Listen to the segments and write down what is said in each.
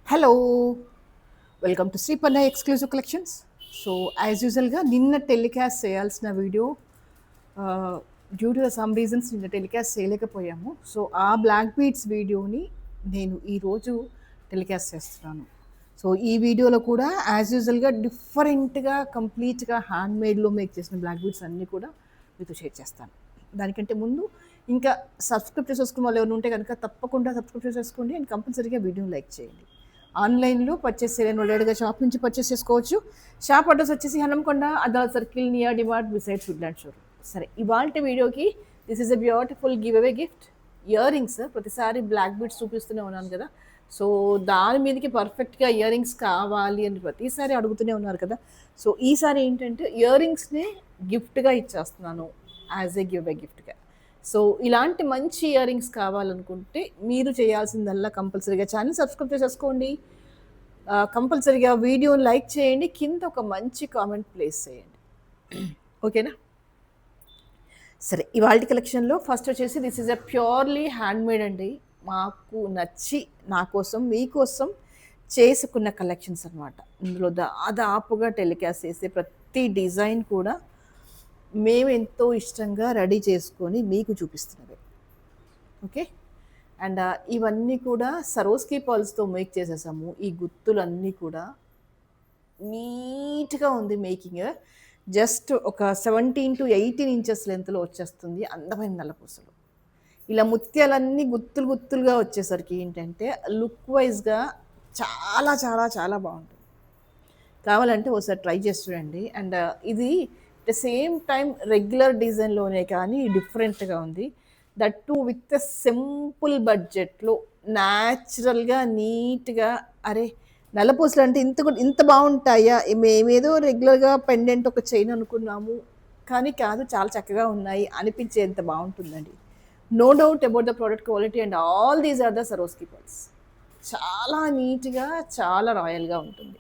Hello! Welcome to Sripanna exclusive collections. So, as యూజువల్‌గా నిన్న telecast చేయాల్సిన video ah, due to some reasons నిన్న టెలికాస్ట్ చేయలేకపోయాము. సో, ఆ బ్లాక్ బీడ్స్ వీడియోని నేను ఈరోజు టెలికాస్ట్ చేస్తున్నాను. సో, ఈ వీడియోలో కూడా యాజ్ యూజువల్‌గా డిఫరెంట్‌గా కంప్లీట్‌గా హ్యాండ్‌మేడ్‌లో మేక్ చేసిన బ్లాక్ బీడ్స్ అన్నీ కూడా మీతో షేర్ చేస్తాను. దానికంటే ముందు ఇంకా సబ్స్క్రైబ్ చేసేసుకున్న వాళ్ళు ఎవరైనా ఉంటే గనుక తప్పకుండా సబ్స్క్రైబ్ చేసేసుకోండి అండ్ కంపల్సరీగా వీడియోని లైక్ చేయండి. ఆన్‌లైన్‌లో పర్చేస్ చేయలేని వాళ్ళు డైరెక్ట్‌గా షాప్ నుంచి పర్చేస్ చేసుకోవచ్చు. షాప్ అడ్రెస్ వచ్చేసి హనంకొండ, అద్దాల circle near DMart besides Woodland showroom. సరే, ఇవాల్టి వీడియోకి this is a beautiful give away gift. Ear rings ప్రతిసారి బ్లాక్ బీడ్స్ చూపిస్తూనే ఉన్నాను కదా! సో, దాని మీదకి పర్ఫెక్ట్‌గా ఇయర్ రింగ్స్ కావాలి అని ప్రతిసారి అడుగుతూనే ఉన్నారు కదా! సో, ఈసారి ఏంటంటే ఇయర్ రింగ్స్‌ని గిఫ్ట్‌గా ఇచ్చేస్తున్నాను. యాజ్ ఎ గివ్ అవే గిఫ్ట్‌గా. సో, ఇలాంటి మంచి ఇయర్ రింగ్స్ కావాలనుకుంటే మీరు చేయాల్సిందల్లా కంపల్సరీగా ఛానెల్ సబ్స్క్రైబ్ చేసేసుకోండి. కంపల్సరీగా వీడియోని లైక్ చేయండి. కింద ఒక మంచి కామెంట్ ప్లేస్ చేయండి. ఓకేనా? సరే, ఇవాల్టి కలెక్షన్‌లో ఫస్ట్ వచ్చేసి this is a purely handmade అండి. మాకు నచ్చి నా కోసం, మీకోసం చేసుకున్న కలెక్షన్స్ అనమాట. ఇందులో దాదాపుగా టెలికాస్ట్ చేసే ప్రతి డిజైన్ కూడా మేమెంతో ఇష్టంగా రెడీ చేసుకొని మీకు చూపిస్తున్నవే. ఓకే. అండ్ ఇవన్నీ కూడా సరోస్కి పర్ల్స్‌తో మేక్ చేసేసాము. ఈ గుత్తులన్నీ కూడా నీట్‌గా ఉంది మేకింగ్. జస్ట్ ఒక 17-18 ఇంచెస్ లెంగ్త్‌లో వచ్చేస్తుంది అందమైన నల్లపూసలు. ఇలా ముత్యాలన్నీ గుత్తులు గుత్తులుగా వచ్చేసరికి ఏంటంటే లుక్ వైస్‌గా చాలా చాలా చాలా బావుంటుంది. కావాలంటే ఒకసారి ట్రై చేసి చూడండి. అండ్ ఇది ద సేమ్ టైమ్ రెగ్యులర్ డిజైన్‌లోనే కానీ డిఫరెంట్‌గా ఉంది. That two with a simple బడ్జెట్‌లో న్యాచురల్‌గా, నీట్‌గా అరే! నల్లపూసలు అంటే ఇంత బావుంటాయా? మేమేదో రెగ్యులర్‌గా పెండెంట్ ఒక చైన్ అనుకున్నాము. కానీ కాదు, చాలా చక్కగా ఉన్నాయి అనిపించేంత బావుంటుందండి. No doubt about the product quality and all these are the Swarovski pearls. చాలా నీట్‌గా, చాలా రాయల్‌గా ఉంటుంది.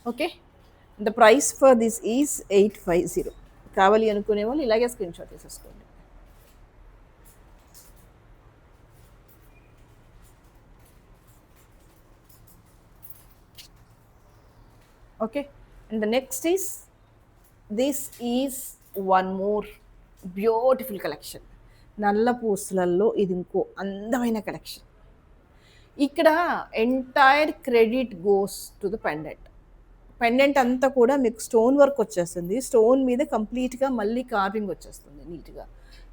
Okay. The price for this is 850. కావాలి అనుకునే వాళ్ళు ఇలాగే స్క్రీన్ షాట్ తీసేసుకోండి. Okay. And the next is this is one more beautiful collection. నల్ల పూసలల్లో ఇది ఇంకో అందమైన కలెక్షన్. ఇక్కడ entire credit goes to the pendant. Pendant అంతా కూడా మీకు స్టోన్ వర్క్ వచ్చేస్తుంది. స్టోన్ మీద కంప్లీట్‌గా మళ్ళీ కార్వింగ్ వచ్చేస్తుంది నీట్‌గా.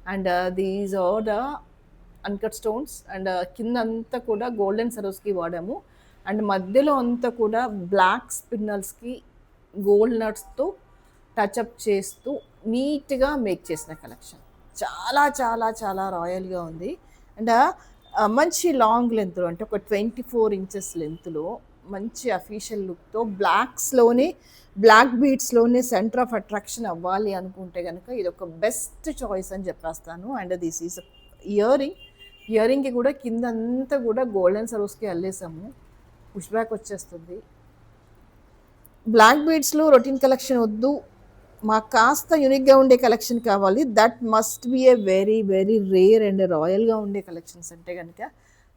And these are the uncut stones and కిందంతా కూడా గోల్డెన్ సరోస్‌కి వాడాము. అండ్ మధ్యలో అంతా కూడా బ్లాక్ స్పిన్నల్స్‌కి గోల్డ్ నట్స్‌తో టచప్ చేస్తూ నీట్‌గా మేక్ చేసిన కలెక్షన్. చాలా చాలా చాలా రాయల్‌గా ఉంది. అండ్ మంచి లాంగ్ లెంగ్త్‌లో అంటే ఒక 24 ఇంచెస్ లెంగ్త్‌లో మంచి అఫీషియల్ లుక్‌తో బ్లాక్స్‌లోనే బ్లాక్ బీడ్స్‌లోనే సెంటర్ ఆఫ్ అట్రాక్షన్ అవ్వాలి అనుకుంటే గనక ఇదొక బెస్ట్ చాయిస్ అని చెప్పేస్తాను. And this is earring. Ear రింగ్‌కి కూడా కిందంతా కూడా గోల్డెన్ సరోస్‌కి అల్లేసాము. పుష్ బ్యాక్ వచ్చేస్తుంది. బ్లాక్ బీడ్స్‌లో రొటీన్ కలెక్షన్ వద్దు, మాకు కాస్త యూనిక్‌గా ఉండే కలెక్షన్ కావాలి. That must be a very very rare and రాయల్‌గా ఉండే కలెక్షన్స్ అంటే గనక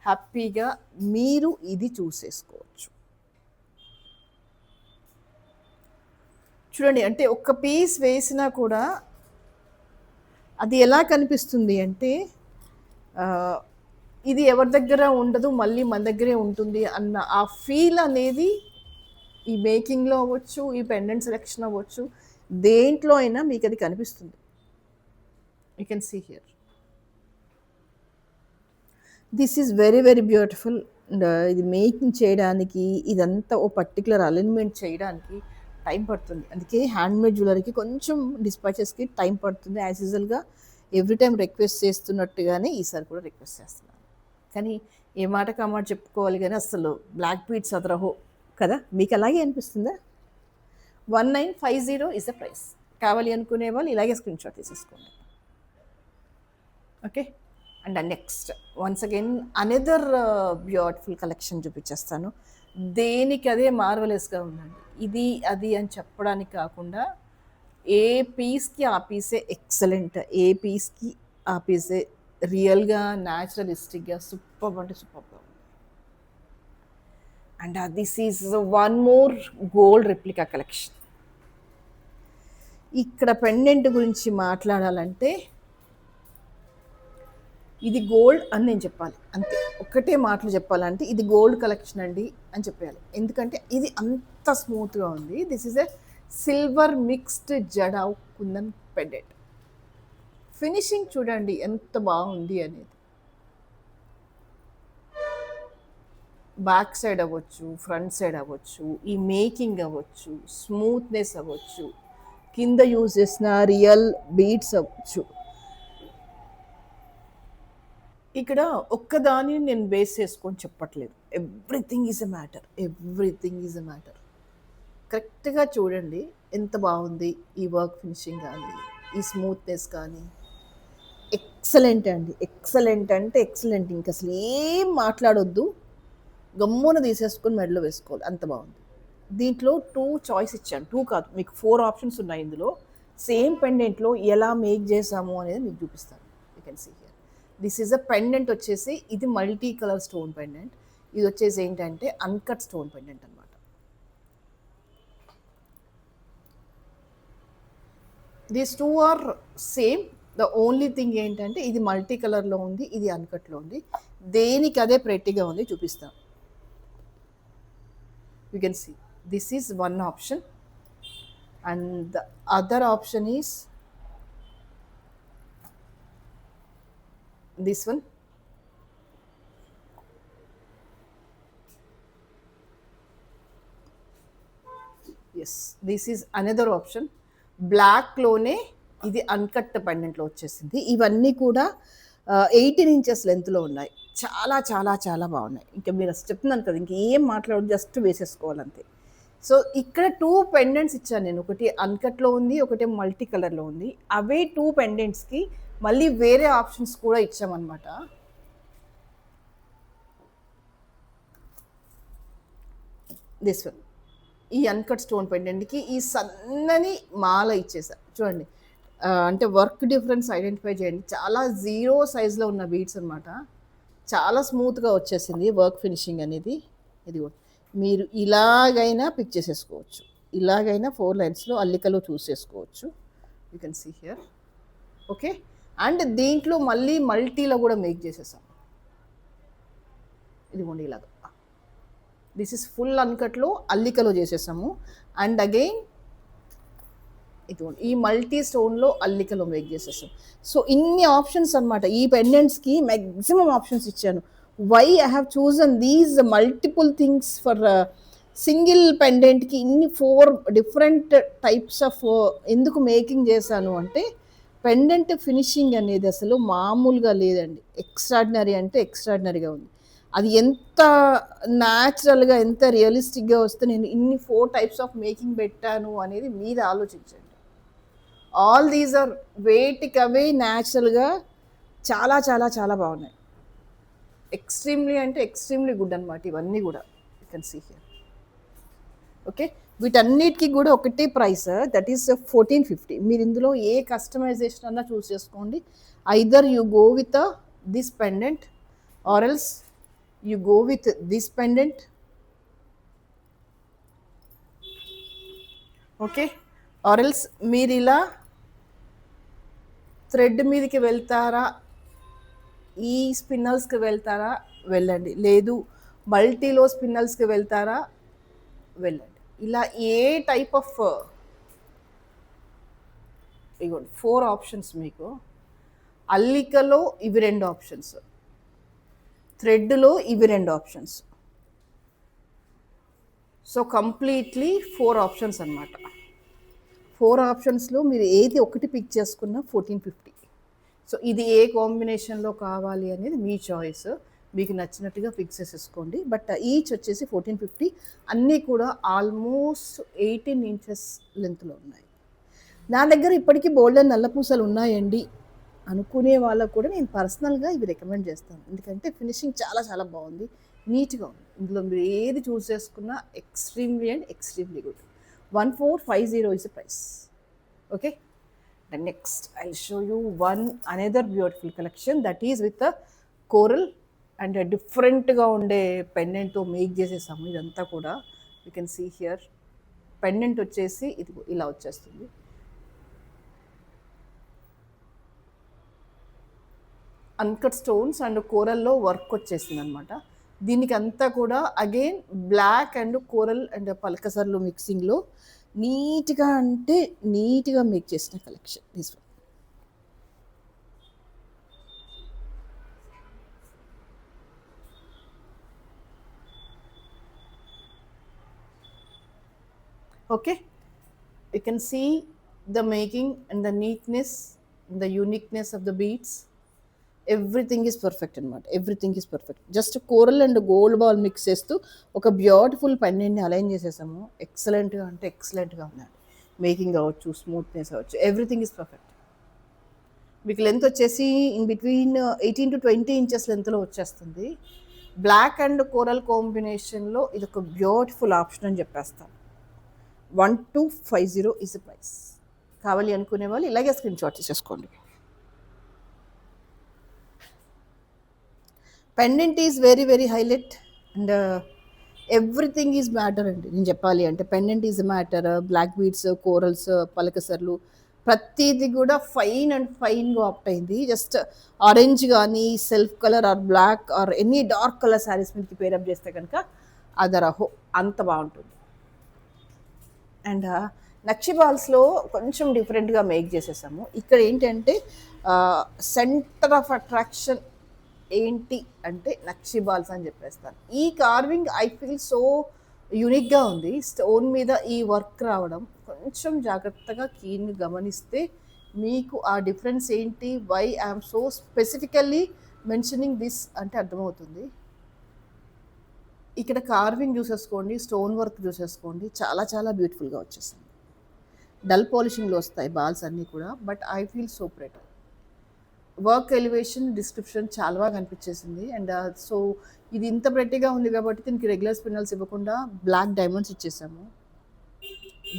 హ్యాపీగా మీరు ఇది చూసేసుకోవచ్చు. చూడండి, అంటే ఒక్క పీస్ వేసినా కూడా అది ఎలా కనిపిస్తుంది అంటే ఆహ్, ఇది ఎవరి దగ్గర ఉండదు, మళ్ళీ మన దగ్గరే ఉంటుంది అన్న ఆ ఫీల్ అనేది ఈ మేకింగ్‌లో అవ్వచ్చు, ఈ పెండెంట్ సెలెక్షన్ అవ్వచ్చు, దేంట్లో అయినా మీకది కనిపిస్తుంది. You can see here. This is very very beautiful. And ఇది మేకింగ్ చేయడానికి ఇదంతా ఓ పర్టిక్యులర్ అలైన్మెంట్ చేయడానికి టైం పడుతుంది. అందుకే హ్యాండ్మేడ్ జ్యువెలరీకి కొంచెం డిస్పాచెస్కి టైం పడుతుంది. యాజ్ యూజువల్గా ఎవ్రీ టైం రిక్వెస్ట్ చేస్తున్నట్టుగానే ఈసారి కూడా రిక్వెస్ట్ చేస్తున్నాను. కానీ ఏ మాటకు ఆ మాట చెప్పుకోవాలి కానీ అసలు బ్లాక్ బీడ్స్ అదరహో కదా! మీకు అలాగే అనిపిస్తుందా? 1950 ఇస్ ద ప్రైస్. కావాలి అనుకునే వాళ్ళు ఇలాగే స్క్రీన్ షాట్ తీసేసుకోండి. Okay. And next once again another beautiful collection చూపించేస్తాను. దేనికి అదే మార్వెలస్‌గా ఉందండి. ఇది, అది అని చెప్పడానికి కాకుండా ఏ పీస్‌కి ఆ పీసే ఎక్సలెంట్. ఏ పీస్‌కి ఆ పీసే రియల్‌గా, న్యాచురలిస్టిక్‌గా సూపర్బ్ అంటే సూపర్బ్‌గా ఉంది. And this is one more gold replica collection. ఇక్కడ పెండెంట్ గురించి మాట్లాడాలంటే ఇది గోల్డ్ అని నేను చెప్పాలి అంతే. ఒక్కటే మాటలు చెప్పాలంటే ఇది గోల్డ్ కలెక్షన్ అండి అని చెప్పాలి. ఎందుకంటే ఇది అంత స్మూత్గా ఉంది. This is a silver mixed జడా కుందన్ పెండెంట్. ఫినిషింగ్ చూడండి ఎంత బాగుంది అనేది. బ్యాక్ సైడ్ అవ్వచ్చు, ఫ్రంట్ సైడ్ అవ్వచ్చు, ఈ మేకింగ్ అవ్వచ్చు, స్మూత్నెస్ అవ్వచ్చు, కింద యూజ్ చేసిన రియల్ బీడ్స్ అవ్వచ్చు. ఇక్కడ ఒక్కదాన్ని నేను బేస్ చేసుకొని చెప్పట్లేదు. Everything is a matter, everything is a matter. కరెక్ట్గా చూడండి ఎంత బాగుంది ఈ వర్క్ ఫినిషింగ్ కానీ, ఈ స్మూత్నెస్ కానీ. ఎక్సలెంట్ అండి, ఎక్సలెంట్ అంటే ఎక్సలెంట్. ఇంక అసలు ఏం మాట్లాడొద్దు, గమ్మున తీసేసుకొని మెడలో వేసుకోవాలి, అంత బాగుంది. దీంట్లో 2 చాయిస్ ఇచ్చాను, 2 కాదు మీకు 4 ఆప్షన్స్ ఉన్నాయి ఇందులో. సేమ్ పెండెంట్లో ఎలా మేక్ చేసాము అనేది మీకు చూపిస్తాను. You can see here. This is a pendant వచ్చేసి ఇది మల్టీ కలర్ స్టోన్ పెండెంట్. ఇది వచ్చేసి ఏంటంటే అన్కట్ స్టోన్ పెండెంట్ అనమాట. These 2 are same. The only thing ఏంటంటే ఇది మల్టీ కలర్లో ఉంది, ఇది అన్కట్లో ఉంది. దేనికి అదే ప్రెట్టిగా ఉంది, చూపిస్తాను. You can see this is one option and the other option is this one. Yes, this is another option. Black లోనే ఇది అన్కట్ పెండెంట్లో వచ్చేసింది. ఇవన్నీ కూడా 18 ఇంచెస్ లెంత్లో ఉన్నాయి. చాలా చాలా చాలా బాగున్నాయి. ఇంకా మీరు చెప్తున్నాను కదా, ఇంకేం మాట్లాడదు, జస్ట్ వేసేసుకోవాలంతే. సో ఇక్కడ 2 పెండెంట్స్ ఇచ్చాను నేను. ఒకటి అన్కట్లో ఉంది, ఒకటి మల్టీ కలర్లో ఉంది. అవే 2 పెండెంట్స్కి మళ్ళీ వేరే ఆప్షన్స్ కూడా ఇచ్చామన్నమాట. దిస్ వన్, ఈ అన్కట్ స్టోన్ పెండెంట్కి ఈ సన్నని మాల ఇచ్చేసా చూడండి. అంటే వర్క్ డిఫరెన్స్ ఐడెంటిఫై చేయండి. చాలా 0 సైజ్లో ఉన్న బీడ్స్ అనమాట. చాలా స్మూత్గా వచ్చేసింది వర్క్ ఫినిషింగ్ అనేది. ఇది మీరు ఇలాగైనా పిక్ చేసేసుకోవచ్చు, ఇలాగైనా 4 లైన్స్లో అల్లికలో చూస్ చేసుకోవచ్చు. You can see here. Okay, and దీంట్లో మళ్ళీ మల్టీలో కూడా మేక్ చేసేసాం. ఇదిగోండి ఇలాగ. దిస్ ఇస్ ఫుల్ అన్కట్లో అల్లికలో చేసేసాము. అండ్ అగైన్ ఇదిగోండి ఈ మల్టీ స్టోన్లో అల్లికలో మేక్ చేసేసాం. సో ఇన్ని ఆప్షన్స్ అనమాట. ఈ పెండెంట్స్కి మ్యాక్సిమం ఆప్షన్స్ ఇచ్చాను. Why I have chosen these multiple things for single పెండెంట్కి ఇన్ని 4 డిఫరెంట్ టైప్స్ ఆఫ్ ఎందుకు మేకింగ్ చేశాను అంటే పెండెంట్ ఫినిషింగ్ అనేది అసలు మామూలుగా లేదండి. ఎక్స్ట్రాడినరీ అంటే ఎక్స్ట్రాడినరీగా ఉంది. అది ఎంత న్యాచురల్గా, ఎంత రియలిస్టిక్గా వస్తే నేను ఇన్ని 4 టైప్స్ ఆఫ్ మేకింగ్ పెట్టాను అనేది మీరు ఆలోచించండి. ఆల్ దీస్ ఆర్ వేటికి అవే న్యాచురల్గా చాలా చాలా చాలా బాగున్నాయి. ఎక్స్ట్రీమ్లీ అంటే ఎక్స్ట్రీమ్లీ గుడ్ అనమాట ఇవన్నీ కూడా. You can see here. Okay, వీటన్నిటికీ కూడా ఒకటే ప్రైస్, దట్ ఈస్ 1450. మీరు ఇందులో ఏ కస్టమైజేషన్ అన్నా చూస్ చేసుకోండి. Either you go with this pendant or else you go with this pendant. Okay, or else మీరు ఇలా థ్రెడ్ మీదకి వెళ్తారా, ఈ స్పిన్నల్స్కి వెళ్తారా వెళ్ళండి, లేదు మల్టీలో స్పిన్నల్స్కి వెళ్తారా వెళ్ళండి. ఇలా ఏ టైప్ ఆఫ్ ఇగోండి 4 ఆప్షన్స్ మీకు. అల్లికలో ఇవి 2 ఆప్షన్స్, థ్రెడ్లో ఇవి 2 ఆప్షన్స్. సో కంప్లీట్లీ 4 ఆప్షన్స్ అనమాట. 4 ఆప్షన్స్లో మీరు ఏది ఒకటి పిక్ చేసుకున్నా 1450. సో ఇది ఏ కాంబినేషన్లో కావాలి అనేది మీ చాయిస్, మీకు నచ్చినట్టుగా ఫిక్స్ చేసేసుకోండి. బట్ ఈచ్ వచ్చేసి 1450. అన్నీ కూడా ఆల్మోస్ట్ 18 ఇంచెస్ లెంత్లో ఉన్నాయి. నా దగ్గర ఇప్పటికీ బోల్డెన్ నల్లపూసలు ఉన్నాయండి అనుకునే వాళ్ళకు కూడా నేను పర్సనల్గా ఇవి రికమెండ్ చేస్తాను. ఎందుకంటే ఫినిషింగ్ చాలా చాలా బాగుంది, నీట్గా ఉంది. ఇందులో మీరు ఏది చూస్ చేసుకున్నా extremely and extremely good. 1450 is the price. Okay, the next I'll show you one another beautiful collection that is with the coral and డిఫరెంట్గా ఉండే పెండెంట్తో మేక్ చేసేసాము ఇదంతా కూడా. You can see here pendant వచ్చేసి ఇది ఇలా వచ్చేస్తుంది. అన్కట్ స్టోన్స్ అండ్ కోరల్లో వర్క్ వచ్చేసింది అనమాట. దీనికి అంతా కూడా again black and coral and పలకసర్లు మిక్సింగ్లో నీట్గా అంటే నీట్గా మేక్ చేసిన collection this one. Okay, you can see the making and the neatness and the uniqueness of the beads. Everything is perfect అనమాట. Everything is perfect. Just coral and gold ball mix చేస్తూ ఒక beautiful పెండెంట్ని align చేసేసాము. ఎక్సలెంట్గా అంటే ఎక్సలెంట్గా ఉందండి. Making అవ్వచ్చు, smoothness అవ్వచ్చు, ఎవ్రీథింగ్ ఈజ్ పర్ఫెక్ట్. మీకు లెంత్ వచ్చేసి ఇన్ బిట్వీన్ 18 to 20 ఇంచెస్ లెంత్లో వచ్చేస్తుంది. బ్లాక్ అండ్ కోరల్ కాంబినేషన్లో ఇది ఒక బ్యూటిఫుల్ ఆప్షన్ అని చెప్పేస్తాను. 1250 ఈజ్ ద ప్రైస్. కావాలి అనుకునే వాళ్ళు ఇలాగే స్క్రీన్ షాట్ తీసేసుకోండి. Pendant is very very highlight and everything is matter అండి. నేను చెప్పాలి అంటే pendant is matter. Black beads, corals, పలకసర్లు ప్రతిదీ కూడా ఫైన్ అండ్ ఫైన్గా ఆప్ట్ అయింది. జస్ట్ ఆరెంజ్ కానీ self colour or black or any dark colour saris మీకు పేరప్ చేస్తే కనుక అదరహో అంత బాగుంటుంది. అండ్ నక్షి బాల్స్లో కొంచెం డిఫరెంట్గా మేక్ చేసేసాము. ఇక్కడ ఏంటంటే సెంటర్ ఆఫ్ అట్రాక్షన్ ఏంటి అంటే నక్షి బాల్స్ అని చెప్పేస్తాను. ఈ కార్వింగ్ ఐ ఫీల్ సో యూనిక్గా ఉంది. స్టోన్ మీద ఈ వర్క్ రావడం కొంచెం జాగ్రత్తగా కీన్గా గమనిస్తే మీకు ఆ డిఫరెన్స్ ఏంటి, why I'm so specifically mentioning this అంటే అర్థమవుతుంది. ఇక్కడ కార్వింగ్ చూసేసుకోండి, స్టోన్ వర్క్ చూసేసుకోండి, చాలా చాలా బ్యూటిఫుల్గా వచ్చేసింది. డల్ పాలిషింగ్లో వస్తాయి బాల్స్ అన్నీ కూడా, but I feel so pretty. Work elevation description చాలా బాగా కనిపించేసింది. అండ్ సో ఇది ఇంత ప్రెట్టిగా ఉంది కాబట్టి దీనికి రెగ్యులర్ స్పిన్నల్స్ ఇవ్వకుండా బ్లాక్ డైమండ్స్ ఇచ్చేసాము.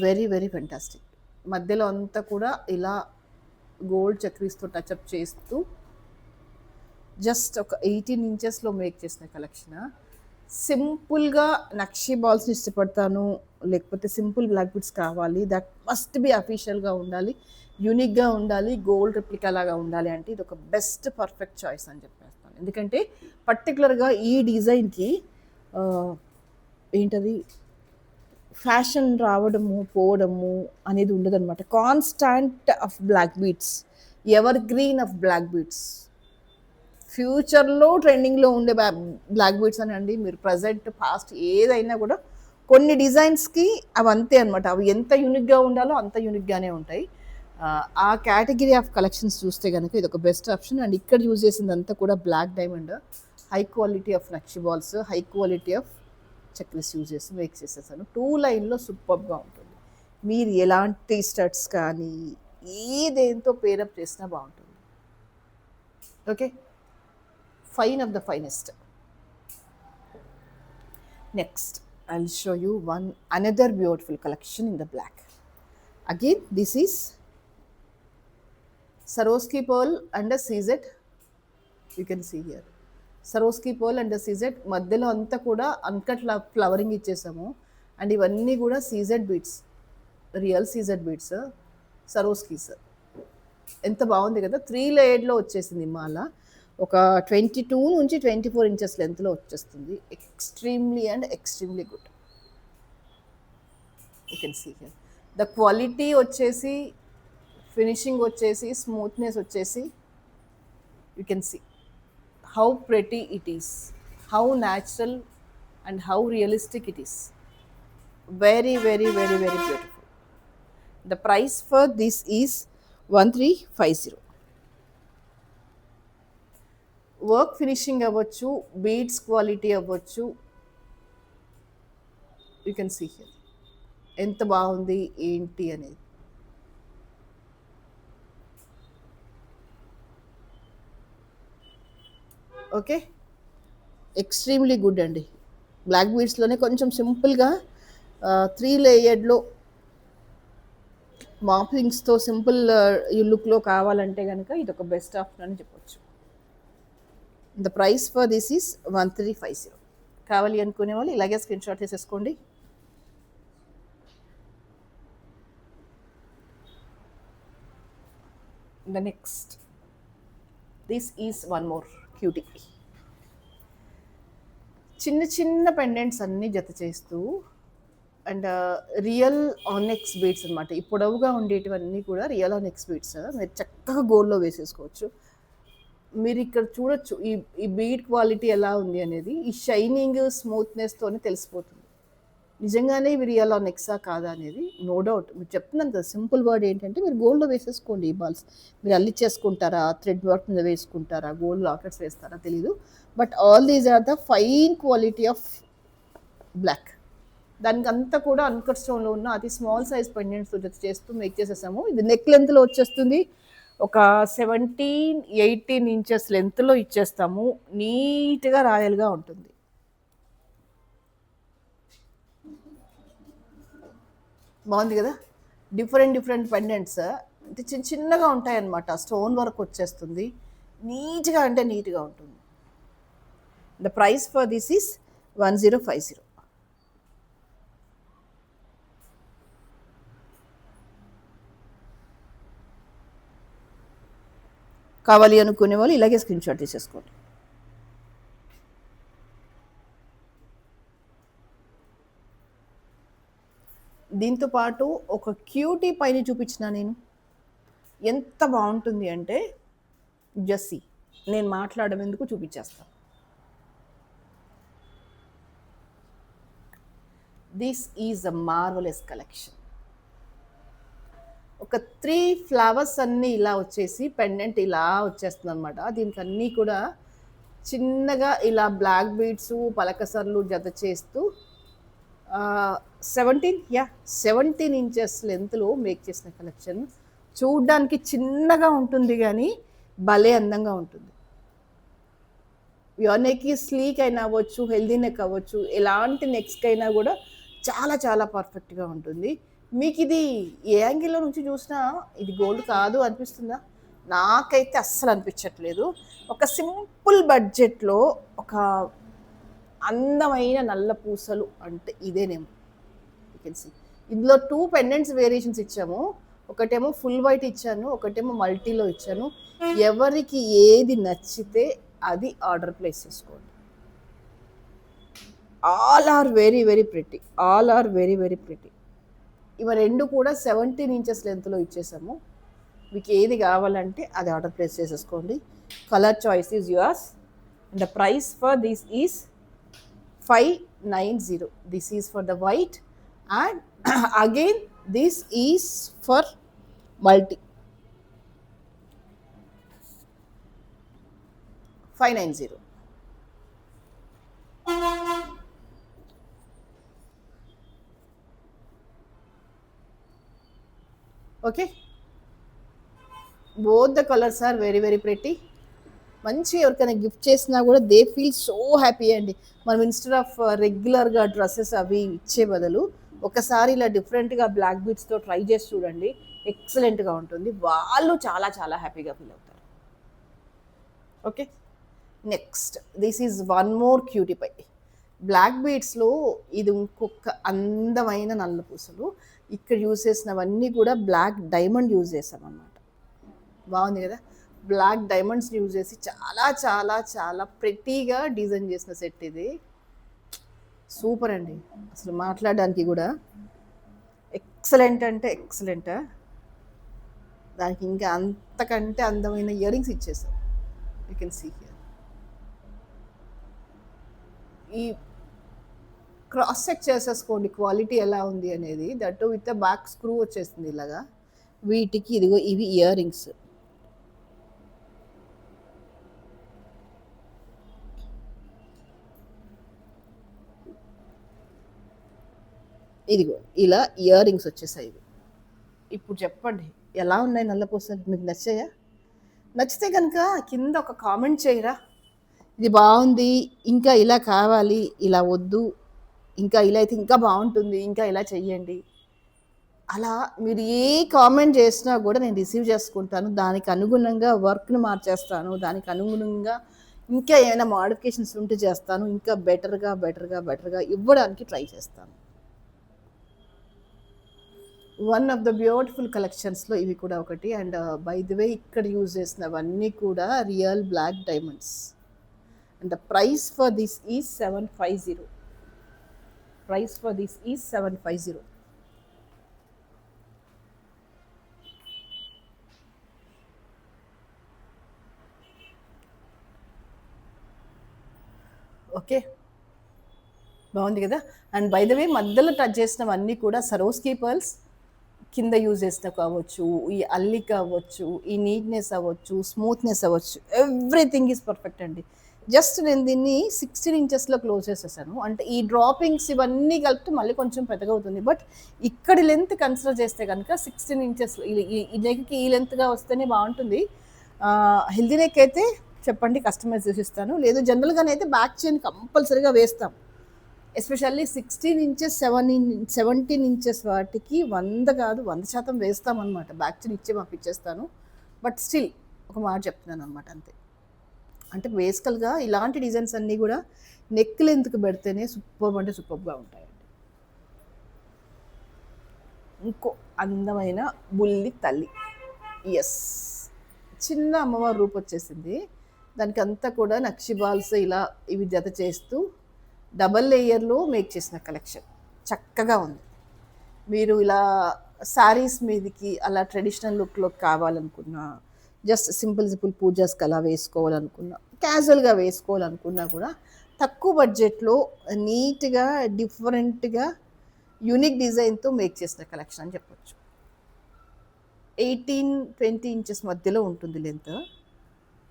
Very very fantastic. మధ్యలో అంతా కూడా ఇలా గోల్డ్ చక్రీస్తో టచ్అప్ చేస్తూ జస్ట్ ఒక 18 ఇంచెస్లో మేక్ చేసిన కలెక్షన్. సింపుల్గా నక్షి బాల్స్ని ఇష్టపడతాను, లేకపోతే సింపుల్ బ్లాక్ బీడ్స్ కావాలి, దట్ మస్ట్ బి అఫీషియల్గా ఉండాలి, యూనిక్గా ఉండాలి, గోల్డ్ రెప్లికా లాగా ఉండాలి అంటే ఇది ఒక బెస్ట్ పర్ఫెక్ట్ చాయిస్ అని చెప్పేస్తాను. ఎందుకంటే పర్టికులర్గా ఈ డిజైన్కి ఏంటది ఫ్యాషన్ రావడము పోవడము అనేది ఉండదన్నమాట. Constant of black beads, evergreen of black beads, ఫ్యూచర్లో ట్రెండింగ్లో ఉండే బ్లాక్ బీడ్స్ అని అండి. మీరు ప్రజెంట్ పాస్ట్ ఏదైనా కూడా కొన్ని డిజైన్స్కి అవి అంతే అనమాట. అవి ఎంత యూనిక్గా ఉండాలో అంత యూనిక్గానే ఉంటాయి. ఆ కేటగిరీ ఆఫ్ కలెక్షన్స్ చూస్తే కనుక ఇది ఒక బెస్ట్ ఆప్షన్. అండ్ ఇక్కడ యూజ్ చేసిందంతా కూడా black diamond, high quality of nakshi balls, high quality of చక్రీస్ యూజ్ చేసి మేక్ చేసేసాను. 2 లైన్లో సూపర్గా ఉంటుంది. మీరు ఎలాంటి స్టడ్స్ కానీ ఏదేంతో పేరప్ చేసినా బాగుంటుంది. Okay, fine of the finest. Next I'll show you another beautiful collection in the black. Again, this is Swarovski pearl and a CZ. You can see here Swarovski pearl and a CZ. మధ్యలో అంతా కూడా uncut flowering ఇచ్చేసాము. And ఇవన్నీ కూడా CZ beads, real CZ beads, Swarovskis. ఎంత బాగుంది కదా. 3 లేయర్లో వచ్చేసింది మాల. ఒక 22 నుంచి 24 ఇంచెస్ లెంత్లో వచ్చేస్తుంది. Extremely and extremely good. You can see here the quality వచ్చేసి, ఫినిషింగ్ వచ్చేసి, స్మూత్నెస్ వచ్చేసి, you can see how pretty it is, how natural and how realistic it is. Very very very very beautiful. The price for this is 1350. Work finishing అవ్వచ్చు, beads quality అవ్వచ్చు, you can see here ఎంత బాగుంది ఏంటి అనేది. Okay, extremely good అండి. Black బీడ్స్లోనే కొంచెం సింపుల్గా 3 లేయర్డ్లో మార్కింగ్స్తో సింపుల్ ఈ లుక్లో కావాలంటే కనుక ఇది ఒక బెస్ట్ ఆప్షన్ అని చెప్పొచ్చు. The price for this is 1350. కావాలి అనుకునే వాళ్ళు ఇలాగే స్క్రీన్ షాట్ చేసేసుకోండి. The next this is one more cutie. చిన్న చిన్న పెండెంట్స్ అన్నీ జత చేస్తూ అండ్ రియల్ ఆనెక్స్ బీడ్స్ అనమాట. ఈ పొడవుగా ఉండేటివన్నీ కూడా రియల్ ఆనెక్స్ బీడ్స్. మీరు చక్కగా గోల్డ్లో వేసేసుకోవచ్చు. మీరు ఇక్కడ చూడొచ్చు ఈ బీడ్ క్వాలిటీ ఎలా ఉంది అనేది. ఈ షైనింగ్ స్మూత్నెస్తోనే తెలిసిపోతుంది నిజంగానే ఇవి రియల్ ఆనెక్సా కాదా అనేది. నో డౌట్ మీరు చెప్తున్నాను కదా, సింపుల్ వర్డ్ ఏంటంటే మీరు గోల్డ్లో వేసేసుకోండి. ఈ బాల్స్ మీరు అల్లిచ్చేసుకుంటారా, థ్రెడ్ వర్క్ మీద వేసుకుంటారా, గోల్డ్ లాకెట్స్ వేస్తారా తెలీదు, but all these are the fine quality of black. దానికి అంతా కూడా అన్కట్ స్టోన్లో ఉన్న అతి స్మాల్ సైజ్ పెండెంట్స్ చేస్తూ మేక్ చేసేసాము. ఇది నెక్ లెంత్లో వచ్చేస్తుంది. ఒక 17-18 ఇంచెస్ లెంత్లో ఇచ్చేస్తాము. నీట్గా రాయల్గా ఉంటుంది. బాగుంది కదా. డిఫరెంట్ పెండెంట్స్ అంటే చిన్నగా ఉంటాయన్నమాట. స్టోన్ వర్క్ వచ్చేస్తుంది. నీట్గా అంటే నీట్గా ఉంటుంది. The price for this is 1050. కావాలి అనుకునే వాళ్ళు ఇలాగే స్క్రీన్ షాట్ తీసేసుకోండి. దీంతో పాటు ఒక క్యూటీ పైన చూపించిన నేను ఎంత బాగుంటుంది అంటే జస్సీ. నేను మాట్లాడడం ఎందుకు చూపించేస్తాను. This is a marvellous collection. ఒక 3 ఫ్లవర్స్ అన్నీ ఇలా వచ్చేసి పెండెంట్ ఇలా వచ్చేస్తుంది అనమాట. దీనికి అన్నీ కూడా చిన్నగా ఇలా బ్లాక్ బీడ్స్ పలకసర్లు జత చేస్తూ 17 ఇంచెస్ లెంత్లో మేక్ చేసిన కలెక్షన్. చూడ్డానికి చిన్నగా ఉంటుంది కానీ భలే అందంగా ఉంటుంది. యువర్ నెక్ స్లీక్ అయినా అవ్వచ్చు, హెల్దీ నెక్ అవ్వచ్చు, ఎలాంటి నెక్స్కి అయినా కూడా చాలా చాలా పర్ఫెక్ట్గా ఉంటుంది. మీకు ఇది ఏ యాంగిల్లో నుంచి చూసినా ఇది గోల్డ్ కాదు అనిపిస్తుందా? నాకైతే అస్సలు అనిపించట్లేదు. ఒక సింపుల్ బడ్జెట్లో ఒక అందమైన నల్ల పూసలు అంటే ఇదేనేమో. యూ కెన్ సీ ఇందులో 2 పెండెంట్స్ వేరియేషన్స్ ఇచ్చాము. ఒకటేమో ఫుల్ వైట్ ఇచ్చాను, ఒకటేమో మల్టీలో ఇచ్చాను. ఎవరికి ఏది నచ్చితే అది ఆర్డర్ ప్లేస్ చేసుకోండి. All are very very pretty. ఇవి 2 కూడా 17 ఇంచెస్ లెంత్లో ఇచ్చేసాము. మీకు ఏది కావాలంటే అది ఆర్డర్ ప్లేస్ చేసేసుకోండి. Colour choice is yours. And the price for this is 590. This is for the white and again this is for multi. 590. Okay, both the colours are very very pretty. మంచి ఎవరికైనా gift చేసినా కూడా they feel so happy అండి. మనం instead of రెగ్యులర్గా dresses అవి ఇచ్చే బదులు ఒకసారి ఇలా డిఫరెంట్గా బ్లాక్ బీడ్స్తో ట్రై చేసి చూడండి. ఎక్సలెంట్గా ఉంటుంది. వాళ్ళు చాలా చాలా హ్యాపీగా ఫీల్ అవుతారు. Okay, next this is one more cutie pie. Black బీడ్స్లో ఇది ఇంకొక అందమైన నల్ల పూసలు. ఇక్కడ యూజ్ చేసినవన్నీ కూడా బ్లాక్ డైమండ్ యూజ్ చేసామన్నమాట. బాగుంది కదా. బ్లాక్ డైమండ్స్ యూజ్ చేసి చాలా చాలా చాలా ప్రెటీగా డిజైన్ చేసిన సెట్ ఇది. సూపర్ అండి. అసలు మాట్లాడడానికి కూడా ఎక్సలెంట్ అంటే ఎక్సలెంట్. దానికి ఇంకా అంతకంటే అందమైన ఇయర్ రింగ్స్ ఇచ్చేసాం. You can see here. ఈ క్రాస్ చెక్ చేసేసుకోండి క్వాలిటీ ఎలా ఉంది అనేది. దట్ విత్ బ్యాక్ స్క్రూ వచ్చేస్తుంది ఇలాగా. వీటికి ఇదిగో ఇవి ఇయర్ రింగ్స్. ఇదిగో ఇలా ఇయర్ రింగ్స్ వచ్చేసాయి. ఇప్పుడు చెప్పండి ఎలా ఉన్నాయి నల్ల పూసలు, మీకు నచ్చాయా? నచ్చితే కనుక కింద ఒక కామెంట్ చేయరా, ఇది బాగుంది, ఇంకా ఇలా కావాలి, ఇలా వద్దు, ఇంకా ఇలా అయితే ఇంకా బాగుంటుంది, ఇంకా ఇలా చెయ్యండి. అలా మీరు ఏ కామెంట్ చేసినా కూడా నేను రిసీవ్ చేసుకుంటాను. దానికి అనుగుణంగా వర్క్ను మార్చేస్తాను. దానికి అనుగుణంగా ఇంకా ఏమైనా మోడిఫికేషన్స్ ఉంటే చేస్తాను, ఇంకా బెటర్గా ఇవ్వడానికి ట్రై చేస్తాను. వన్ ఆఫ్ ద బ్యూటిఫుల్ కలెక్షన్స్లో ఇవి కూడా ఒకటి. అండ్ బై ది వే ఇక్కడ యూజ్ చేసినవన్నీ కూడా real black diamonds. And the price for this is 750. Price for this is 750. Okay, బాగుంది కదా. అండ్ బై ద వే మధ్యలో టచ్ చేసినవన్నీ కూడా సరోస్కీ పర్ల్స్. కింద యూజ్ చేసిన కావచ్చు, ఈ అల్లిక అవ్వచ్చు, ఈ నీట్నెస్ అవ్వచ్చు, స్మూత్నెస్ అవ్వచ్చు, ఎవ్రీథింగ్ ఈజ్ పర్ఫెక్ట్ అండి. జస్ట్ నేను దీన్ని 16 ఇంచెస్లో క్లోజ్ చేసేసాను. అంటే ఈ డ్రాపింగ్స్ ఇవన్నీ కలిపితే మళ్ళీ కొంచెం పెద్దగా అవుతుంది. బట్ ఇక్కడి లెంత్ కన్సిడర్ చేస్తే కనుక 16 ఇంచెస్ ఈ నెక్కి ఈ లెంత్గా వస్తేనే బాగుంటుంది. హెల్దీ నెక్ అయితే చెప్పండి, కస్టమైజ్ చేసిస్తాను. లేదు జనరల్గానైతే బ్యాక్ చైన్ కంపల్సరీగా వేస్తాం. ఎస్పెషల్లీ 16 ఇంచెస్ 17 ఇంచెస్ వాటికి 100 కాదు 100% వేస్తామన్నమాట. బ్యాక్ చైన్ ఇచ్చే పంపించేస్తాను. బట్ స్టిల్ ఒక మాట చెప్తున్నాను అనమాట, అంతే. అంటే బేసికల్గా ఇలాంటి డిజైన్స్ అన్నీ కూడా నెక్ లెంత్కి పెడితేనే సూపర్ అంటే సూపర్గా ఉంటాయండి. ఇంకో అందమైన బుల్లి తల్లి, ఎస్, చిన్న అమ్మవారి రూపు వచ్చేసింది. దానికి అంతా కూడా నక్షి బాల్స్ ఇలా ఇవి జత చేస్తూ డబల్ లేయర్లో మేక్ చేసిన కలెక్షన్ చక్కగా ఉంది. మీరు ఇలా శారీస్ మీదకి అలా ట్రెడిషనల్ లుక్లో కావాలనుకున్నా, జస్ట్ సింపుల్ పూజాస్కి అలా వేసుకోవాలనుకున్నా, క్యాజువల్గా వేసుకోవాలనుకున్నా కూడా తక్కువ బడ్జెట్లో నీట్గా డిఫరెంట్గా యూనిక్ డిజైన్తో మేక్ చేసిన కలెక్షన్ అని చెప్పొచ్చు. 18-20 ఇంచెస్ మధ్యలో ఉంటుంది లెంత్,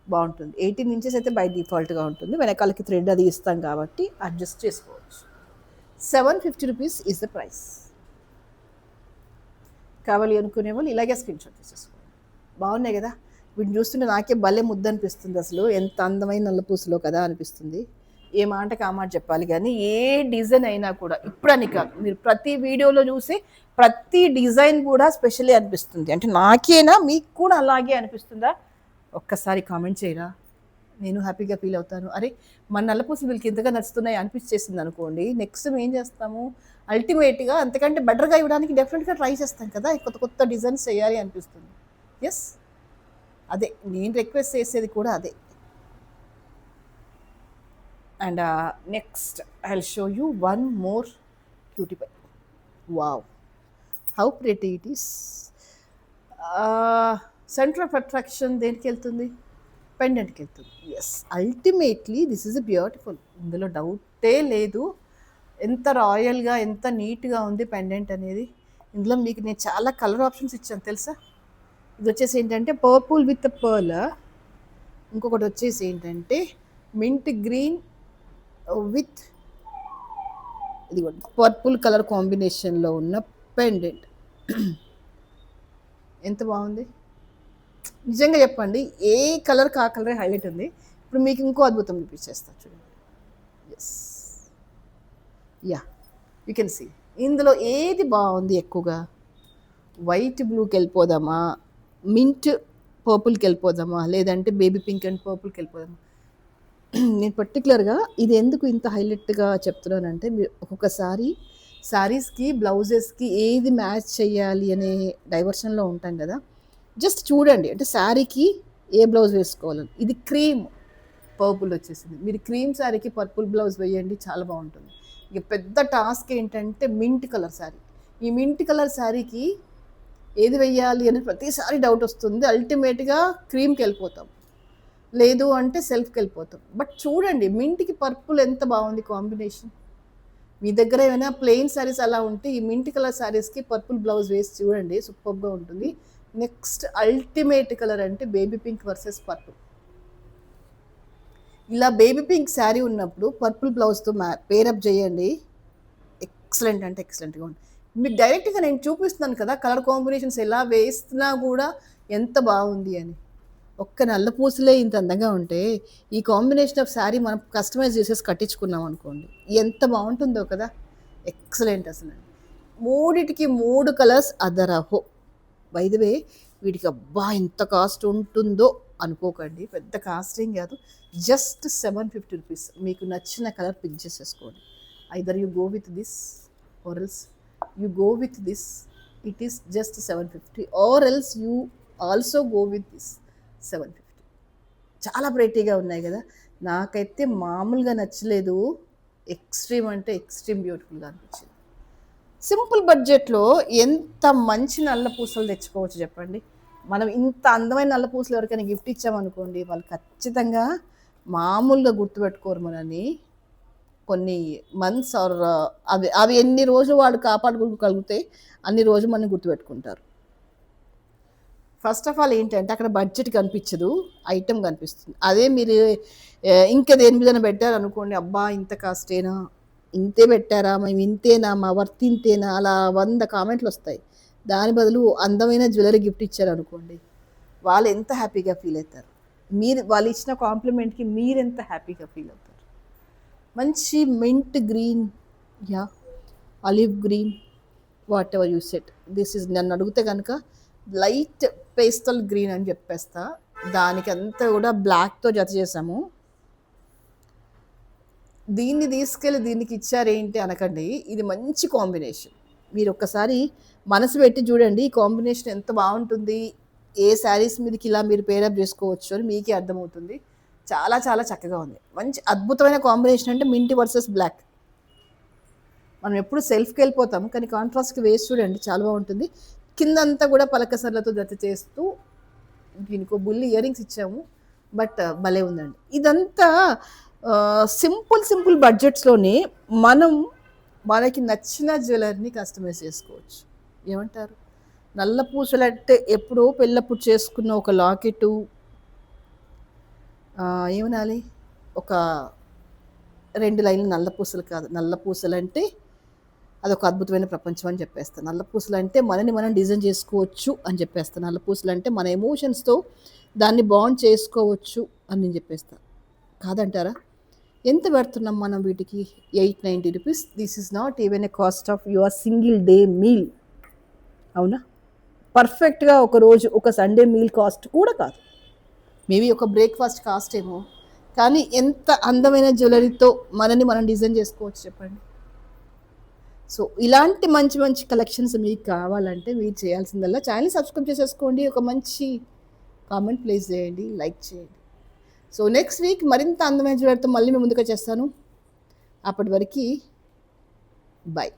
బాగుంటుంది. 18 ఇంచెస్ అయితే బై డిఫాల్ట్గా ఉంటుంది. వెనకాలకి థ్రెడ్ అది ఇస్తాం కాబట్టి అడ్జస్ట్ చేసుకోవచ్చు. 750 రూపీస్ ఈజ్ ద ప్రైస్. కావాలి అనుకునే వాళ్ళు ఇలాగే స్క్రీన్ షాట్ తీసేసుకోండి. బాగున్నాయి కదా. వీటిని చూస్తుంటే నాకే భలే ముద్ద అనిపిస్తుంది. అసలు ఎంత అందమైన నల్లపూసలో కదా అనిపిస్తుంది. ఏ మాటకి ఆ మాట చెప్పాలి. కానీ ఏ డిజైన్ అయినా కూడా ఇప్పుడని కాదు, మీరు ప్రతి వీడియోలో చూసి ప్రతి డిజైన్ కూడా స్పెషల్లీ అనిపిస్తుంది. అంటే నాకేనా, మీకు కూడా అలాగే అనిపిస్తుందా? ఒక్కసారి కామెంట్ చేయరా, నేను హ్యాపీగా ఫీల్ అవుతాను. అరే మన నల్లపూసలు వీళ్ళకి ఎంతగా నచ్చుతున్నాయి అనిపించేసింది అనుకోండి, నెక్స్ట్ ఏం చేస్తాము, అల్టిమేట్గా అంతకంటే బెటర్గా ఇవ్వడానికి డెఫినెట్గా ట్రై చేస్తాం కదా. కొత్త కొత్త డిజైన్స్ చేయాలి అనిపిస్తుంది. ఎస్, అదే నేను రిక్వెస్ట్ చేసేది కూడా అదే. And next I will show you one more cutie pie. Wow, how pretty it is. Centre of attraction దేనికి వెళ్తుంది? పెండెంట్కి వెళ్తుంది. Yes, ultimately this is beautiful, ఇందులో డౌటే లేదు. ఎంత రాయల్గా ఎంత నీట్గా ఉంది పెండెంట్ అనేది. ఇందులో మీకు నేను చాలా కలర్ ఆప్షన్స్ ఇచ్చాను తెలుసా. ఇది వచ్చేసి ఏంటంటే పర్పుల్ విత్ పర్ల్, ఇంకొకటి వచ్చేసి ఏంటంటే మింట్ గ్రీన్ విత్ ఇది పర్పుల్ కలర్ కాంబినేషన్లో ఉన్న పెండెంట్. ఎంత బాగుంది నిజంగా చెప్పండి. ఏ కలర్ కా కలర్ హైలైట్ ఉంది. ఇప్పుడు మీకు ఇంకో అద్భుతం చూపించేస్తా చూడండి. Yes, yeah, you can see. ఇందులో ఏది బాగుంది ఎక్కువగా? వైట్ బ్లూకి వెళ్ళిపోదామా, మింట్ పర్పుల్కి వెళ్ళిపోదామా, లేదంటే బేబీ పింక్ అండ్ పర్పుల్కి వెళ్ళిపోదామా? నేను పర్టికులర్గా ఇది ఎందుకు ఇంత హైలైట్గా చెప్తున్నానంటే, మీరు ఒక్కొక్కసారి శారీస్కి బ్లౌజెస్కి ఏది మ్యాచ్ చేయాలి అనే డైవర్షన్లో ఉంటాం కదా. జస్ట్ చూడండి, అంటే శారీకి ఏ బ్లౌజ్ వేసుకోవాలని. ఇది క్రీమ్ పర్పుల్ వచ్చేసింది. మీరు క్రీమ్ శారీకి పర్పుల్ బ్లౌజ్ వేయండి, చాలా బాగుంటుంది. ఇక పెద్ద టాస్క్ ఏంటంటే మింట్ కలర్ శారీ. ఈ మింట్ కలర్ శారీకి ఏది వెయ్యాలి అని ప్రతిసారి డౌట్ వస్తుంది. అల్టిమేట్గా క్రీమ్కి వెళ్ళిపోతాం, లేదు అంటే సెల్ఫ్కి వెళ్ళిపోతాం. బట్ చూడండి మింట్కి పర్పుల్ ఎంత బాగుంది కాంబినేషన్. మీ దగ్గర ఏమైనా ప్లెయిన్ శారీస్ అలా ఉంటే ఈ మింట్ కలర్ శారీస్కి పర్పుల్ బ్లౌజ్ వేసి చూడండి, సూపర్గా ఉంటుంది. నెక్స్ట్ అల్టిమేట్ కలర్ అంటే బేబీ పింక్ వర్సెస్ పర్పుల్. ఇలా బేబీ పింక్ శారీ ఉన్నప్పుడు పర్పుల్ బ్లౌజ్తో పేరప్ చేయండి, ఎక్సలెంట్ అంటే ఎక్సలెంట్గా ఉంటుంది. మీకు డైరెక్ట్గా నేను చూపిస్తున్నాను కదా కలర్ కాంబినేషన్స్ ఎలా వేస్తున్నా కూడా ఎంత బాగుంది అని. ఒక్క నల్ల పూసలే ఇంత అందంగా ఉంటే ఈ కాంబినేషన్ ఆఫ్ శారీ మనం కస్టమైజ్ చేసేసి కట్టించుకున్నాం అనుకోండి, ఎంత బాగుంటుందో కదా. ఎక్సలెంట్ అసలు. మూడిటికి 3 కలర్స్ అదరహో. బై ద వే వీటికి అబ్బా ఎంత కాస్ట్ ఉంటుందో అనుకోకండి, పెద్ద కాస్ట్ ఏం కాదు. Just 750 rupees. మీకు నచ్చిన కలర్ పిక్ చేసేసుకోండి. Either you go with this or else you go with this, it is just 750, or else you also go with this 750. చాలా బ్రైటీగా ఉన్నాయి కదా, నాకైతే మామూలుగా నచ్చలేదు. ఎక్స్ట్రీమ్ అంటే ఎక్స్ట్రీమ్ బ్యూటిఫుల్గా అనిపించింది. సింపుల్ బడ్జెట్లో ఎంత మంచి నల్ల పూసలు తెచ్చుకోవచ్చు చెప్పండి. మనం ఇంత అందమైన నల్ల పూసలు ఎవరికైనా గిఫ్ట్ ఇచ్చామనుకోండి, వాళ్ళు ఖచ్చితంగా మామూలుగా గుర్తుపెట్టుకోరు మనని. కొన్ని మంత్స్ ఆర్ అవి అవి ఎన్ని రోజులు వాడు కాపాడుకోగలిగితే అన్ని రోజులు మనం గుర్తుపెట్టుకుంటారు. ఫస్ట్ ఆఫ్ ఆల్ ఏంటంటే అక్కడ బడ్జెట్ కనిపించదు, ఐటెం కనిపిస్తుంది. అదే మీరు ఇంకా దేని మీద పెట్టారు అనుకోండి, అబ్బా ఇంత కాస్టేనా, ఇంతే పెట్టారా, మేము ఇంతేనా, మా వర్త్ ఇంతేనా, అలా 100 కామెంట్లు వస్తాయి. దాని బదులు అందమైన జ్యువెలరీ గిఫ్ట్ ఇచ్చారు అనుకోండి, వాళ్ళు ఎంత హ్యాపీగా ఫీల్ అవుతారు. వాళ్ళు ఇచ్చిన కాంప్లిమెంట్కి మీరు ఎంత హ్యాపీగా ఫీల్ అవుతారు. మంచి mint green, yeah olive green, what ever you set. This is, నన్ను అడిగితే కనుక లైట్ పేస్టల్ గ్రీన్ అని చెప్పేస్తా. దానికి అంతా కూడా బ్లాక్తో జత చేసాము. దీన్ని తీసుకెళ్ళి దీనికి ఇచ్చారేంటి అనకండి, ఇది మంచి కాంబినేషన్. మీరు ఒక్కసారి మనసు పెట్టి చూడండి, ఈ కాంబినేషన్ ఎంత బాగుంటుంది, ఏ శారీస్ మీదకి ఇలా మీరు పేరప్ చేసుకోవచ్చు అని మీకే అర్థమవుతుంది. చాలా చాలా చక్కగా ఉంది. మంచి అద్భుతమైన కాంబినేషన్. అంటే మింట్ వర్సెస్ బ్లాక్. మనం ఎప్పుడు సెల్ఫ్కి వెళ్ళిపోతాం, కానీ కాంట్రాస్ట్కి వేసి చూడండి, చాలా బాగుంటుంది. కిందంతా కూడా పలకసర్లతో జత చేస్తూ దీనికి బుల్లి ఇయర్ రింగ్స్ ఇచ్చాము. బట్ భలే ఉందండి. ఇదంతా సింపుల్ బడ్జెట్స్లోనే మనకి నచ్చిన జ్యువెలరీని కస్టమైజ్ చేసుకోవచ్చు. ఏమంటారు? నల్ల పూసలు అంటే ఎప్పుడో పెళ్ళప్పుడు చేసుకున్న ఒక లాకెటు, ఏమనాలి, ఒక 2 లైన్లు నల్ల పూసలు కాదు. నల్ల పూసలు అంటే అదొక అద్భుతమైన ప్రపంచం అని చెప్పేస్తాను. నల్ల పూసలు అంటే మనని మనం డిజైన్ చేసుకోవచ్చు అని చెప్పేస్తాను. నల్ల పూసలు అంటే మన ఎమోషన్స్తో దాన్ని బాండ్ చేసుకోవచ్చు అని నేను చెప్పేస్తాను. కాదంటారా? ఎంత పెడుతున్నాం మనం వీటికి? 890 rupees. This is not even a cost of your single day meal. అవునా? పర్ఫెక్ట్గా ఒక రోజు ఒక సండే మీల్ కాస్ట్ కూడా కాదు. మేబీ ఒక బ్రేక్ఫాస్ట్ కాస్ట్ ఏమో, కానీ ఎంత అందమైన జ్యువెలరీతో మనని మనం డిజైన్ చేసుకోవచ్చు చెప్పండి. సో ఇలాంటి మంచి కలెక్షన్స్ మీకు కావాలంటే మీరు చేయాల్సిందల్లా ఛానల్ సబ్స్క్రైబ్ చేసేసుకోండి, ఒక మంచి కామెంట్ ప్లేస్ చేయండి, లైక్ చేయండి. సో నెక్స్ట్ వీక్ మరింత అందమైన జ్యువెలరీతో మళ్ళీ మేము ముందుకు చేస్తాను. అప్పటి వరకు బై.